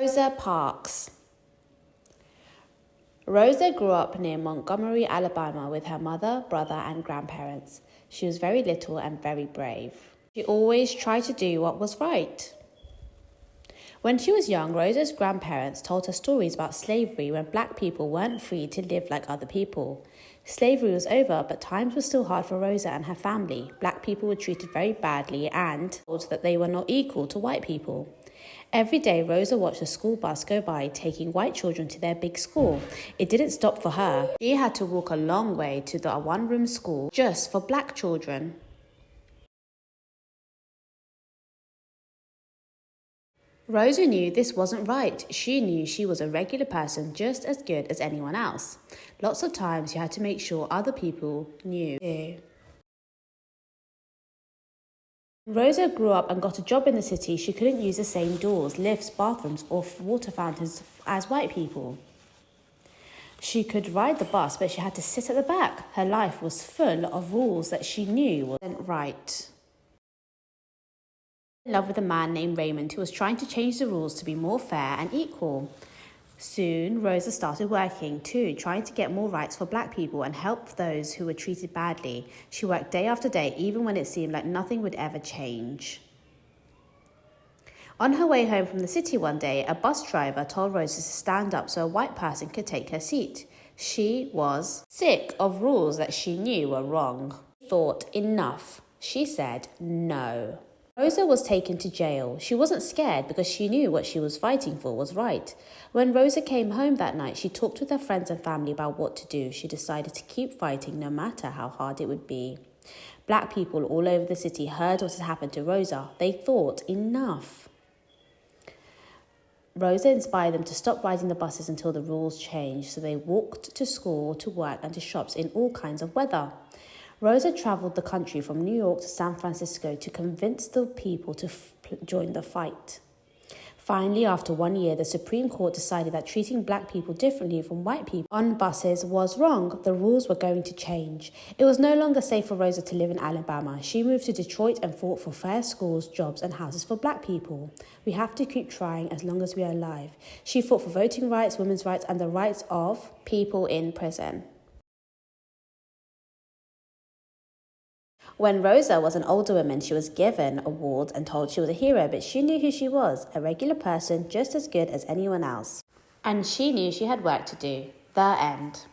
Rosa Parks. Rosa grew up near Montgomery, Alabama with her mother, brother, and grandparents. She was very little and very brave. She always tried to do what was right. When she was young, Rosa's grandparents told her stories about slavery when black people weren't free to live like other people. Slavery was over, but times were still hard for Rosa and her family. Black people were treated very badly and told that they were not equal to white people. Every day, Rosa watched the school bus go by, taking white children to their big school. It didn't stop for her. She had to walk a long way to the one-room school just for black children. Rosa knew this wasn't right. She knew she was a regular person just as good as anyone else. Lots of times you had to make sure other people knew too. When Rosa grew up and got a job in the city, she couldn't use the same doors, lifts, bathrooms, or water fountains as white people. She could ride the bus, but she had to sit at the back. Her life was full of rules that she knew wasn't right. In love with a man named Raymond who was trying to change the rules to be more fair and equal. Soon, Rosa started working too, trying to get more rights for black people and help those who were treated badly. She worked day after day, even when it seemed like nothing would ever change. On her way home from the city one day, a bus driver told Rosa to stand up so a white person could take her seat. She was sick of rules that she knew were wrong. She thought, enough. She said no. Rosa was taken to jail. She wasn't scared because she knew what she was fighting for was right. When Rosa came home that night, she talked with her friends and family about what to do. She decided to keep fighting no matter how hard it would be. Black people all over the city heard what had happened to Rosa. They thought, enough. Rosa inspired them to stop riding the buses until the rules changed, so they walked to school, to work, and to shops in all kinds of weather. Rosa travelled the country from New York to San Francisco to convince the people to join the fight. Finally, after 1 year, the Supreme Court decided that treating black people differently from white people on buses was wrong. The rules were going to change. It was no longer safe for Rosa to live in Alabama. She moved to Detroit and fought for fair schools, jobs, and houses for black people. We have to keep trying as long as we are alive. She fought for voting rights, women's rights, and the rights of people in prison. When Rosa was an older woman, she was given awards and told she was a hero, but she knew who she was, a regular person just as good as anyone else. And she knew she had work to do. The end.